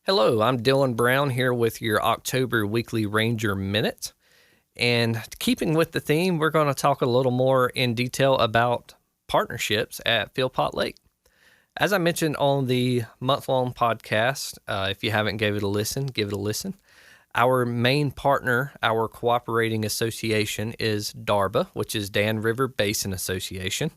Hello, I'm Dillon Brown here with your October Weekly Ranger Minute. And keeping with the theme, we're going to talk a little more in detail about partnerships at Philpott Lake. As I mentioned on the month-long podcast, if you haven't gave it a listen, give it a listen. Our main partner, our cooperating association, is DARBA, which is Dan River Basin Association.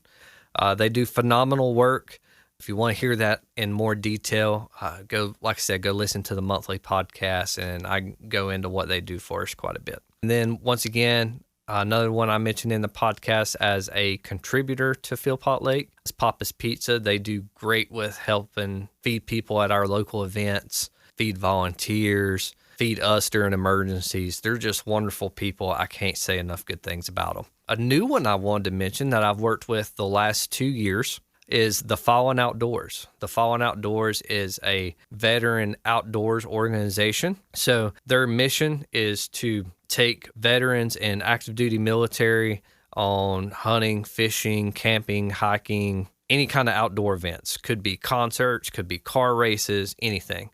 They do phenomenal work. If you want to hear that in more detail, go listen to the monthly podcast, and I go into what they do for us quite a bit. And then once again, another one I mentioned in the podcast as a contributor to Philpott Lake is Papa's Pizza. They do great with helping feed people at our local events, feed volunteers, feed us during emergencies. They're just wonderful people. I can't say enough good things about them. A new one I wanted to mention that I've worked with the last 2 years is the Fallen Outdoors. The Fallen Outdoors is a veteran outdoors organization. So their mission is to take veterans and active duty military on hunting, fishing, camping, hiking, any kind of outdoor events. Could be concerts, could be car races, anything.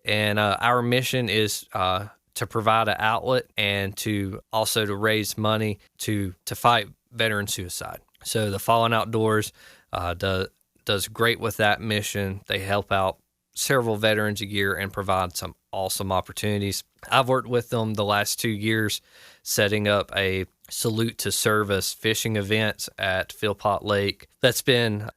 And our mission is to provide an outlet and to raise money to fight veteran suicide. So the Fallen Outdoors does great with that mission. They help out several veterans a year and provide some awesome opportunities. I've worked with them the last 2 years, setting up a salute to service fishing event at Philpott Lake. That's been,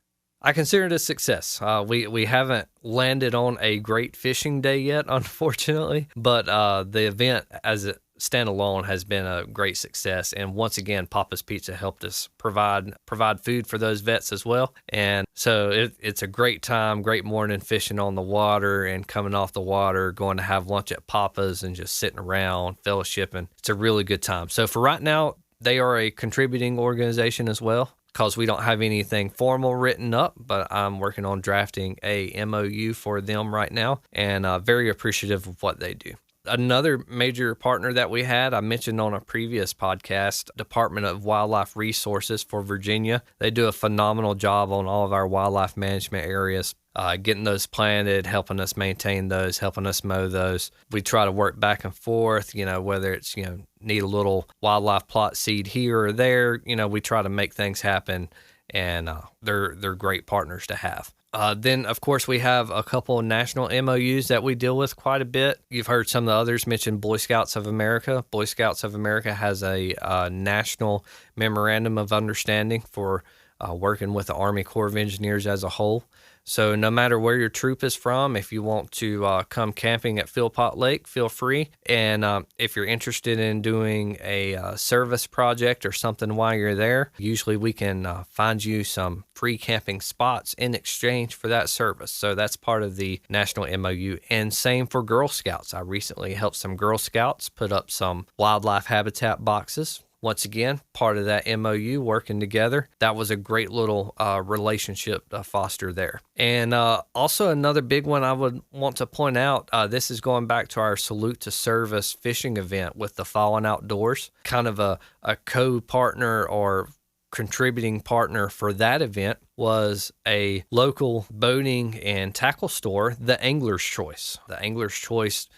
I consider it a success. We haven't landed on a great fishing day yet, unfortunately, but the event as it standalone has been a great success. And once again, Papa's Pizza helped us provide food for those vets as well. And so it's a great time, great morning fishing on the water and coming off the water, going to have lunch at Papa's and just sitting around, fellowshipping. It's a really good time. So for right now, they are a contributing organization as well, because we don't have anything formal written up, but I'm working on drafting a MOU for them right now, and very appreciative of what they do. Another major partner that we had, I mentioned on a previous podcast, Department of Wildlife Resources for Virginia. They do a phenomenal job on all of our wildlife management areas, getting those planted, helping us maintain those, helping us mow those. We try to work back and forth, whether it's, need a little wildlife plot seed here or there, we try to make things happen, and they're great partners to have. Then, of course, we have a couple of national MOUs that we deal with quite a bit. You've heard some of the others mention Boy Scouts of America. Boy Scouts of America has a national memorandum of understanding for working with the Army Corps of Engineers as a whole. So no matter where your troop is from, if you want to come camping at Philpott Lake, feel free. And if you're interested in doing a service project or something while you're there, usually we can find you some free camping spots in exchange for that service. So that's part of the national MOU. And same for Girl Scouts. I recently helped some Girl Scouts put up some wildlife habitat boxes. Once again, part of that MOU, working together. That was a great little relationship to foster there. And also another big one I would want to point out, this is going back to our Salute to Service fishing event with the Fallen Outdoors, kind of a co-partner or contributing partner for that event was a local boating and tackle store, the Angler's Choice. The Angler's Choice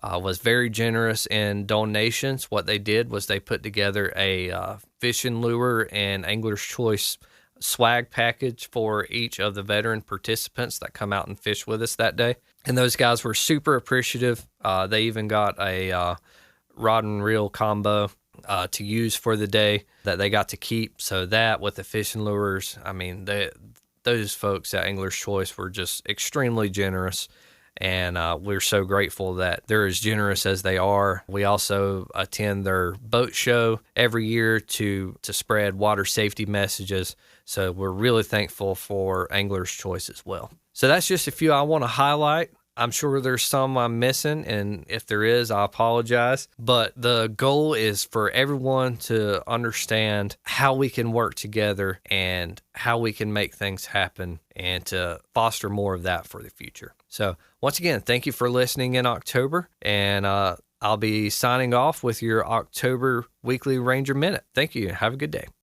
was very generous in donations. What they did was they put together a fishing lure and Angler's Choice swag package for each of the veteran participants that come out and fish with us that day. And those guys were super appreciative. They even got a rod and reel combo to use for the day that they got to keep. So that with the fishing lures, those folks at Angler's Choice were just extremely generous. And we're so grateful that they're as generous as they are. We also attend their boat show every year to spread water safety messages. So we're really thankful for Angler's Choice as well. So that's just a few I want to highlight. I'm sure there's some I'm missing, and if there is, I apologize. But the goal is for everyone to understand how we can work together and how we can make things happen and to foster more of that for the future. So once again, thank you for listening in October, and I'll be signing off with your October Weekly Ranger Minute. Thank you. Have a good day.